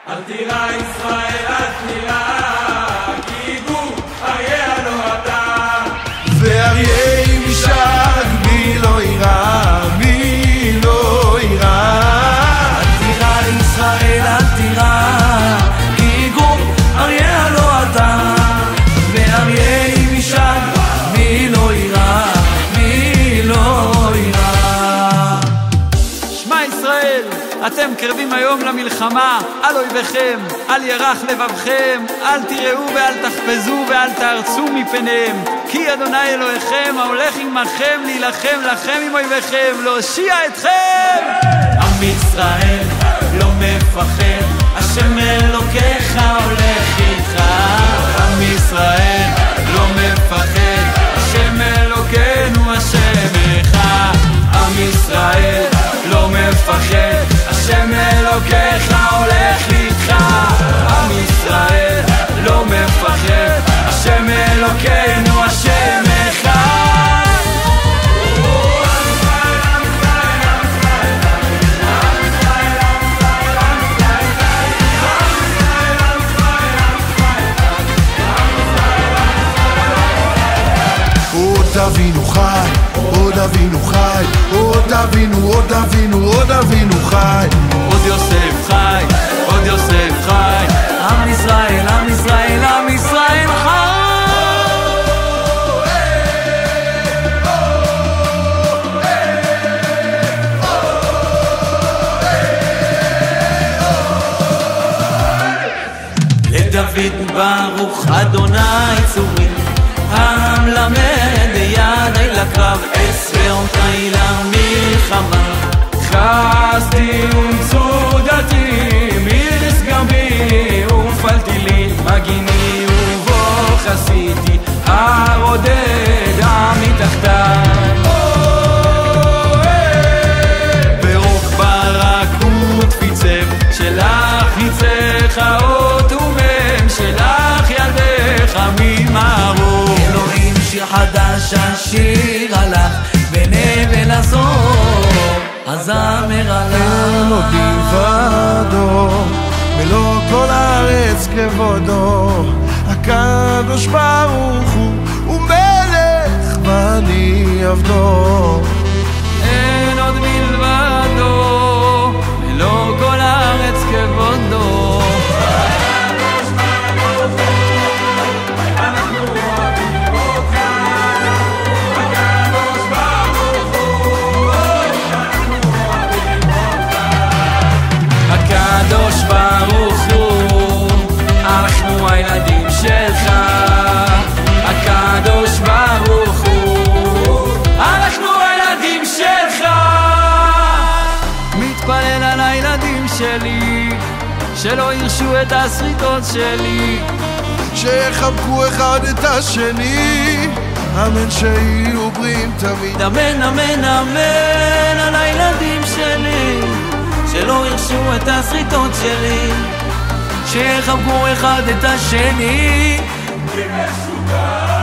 אל תירא ישראל, אל תירא, כי יגור אריה לא אתה. ואריה משק, מי לא ירא, מי לא ירא. אל תירא ישראל, אל תירא, כי יגור אריה לא אתה. ואריה משק, מי לא ירא, מי לא ירא. שמע ישראל, אתם קרבים היום למלחמה, על אויביכם, אל ירח לבבכם, אל תיראו ואל תחפזו ואל תארצו מפניהם, כי אדוני אלוהיכם ההולך עמכם להילחם לכם עם אויביכם, להושיע אתכם. עם ישראל לא מפחד, השם אלוקיך הולך איתך. עם ישראל לא מפחד, השם אלוקינו השם אחד. עם ישראל לא מפחד, השם אלוקיך הולך איתך. עם ישראל לא מפחד, השם אלוקינו השם אחד. עוד אבינו חי, עוד אבינו חי, עוד אבינו, עוד אבינו, עוד אבינו חי. עוד יוסף חי, עוד יוסף חי. עם ישראל, עם ישראל, עם ישראל חי. לדוד ברוך אדוני צורי, המלמד ידי לקרב, אספרתי למלחמה. חסתי ומצודתי, מירס גבי ופלתי לי, מגיני ובו חסיתי, הרודד מתחתיו. ברוך ברק ותפיצב, שלך ניצח האות ומם, שלך ידך ממערו. אלוהים שיר חדש השיר עליך, בנבל הזור הזמר עליך. אלוהים ועדו, מלוא כל הארץ כבודו. הקדוש ברוך הוא מלך ואני עבדו. אין עוד מלבדו, מלוא כל הארץ כבודו. הקדוש ברוך הוא, אנחנו הילדים שלך. הקדוש ברוך הוא, אנחנו הילדים שלך. מתפלל על הילדים שלי, שלא ירשו את הסריטות שלי. שיחבקו אחד את השני, אמן שיהיו בריאים תמיד. אמן אמן אמן על הילדים שלי, שלא ירשו את הסריטות שלי. שיחבקו אחד את השני. במשוגע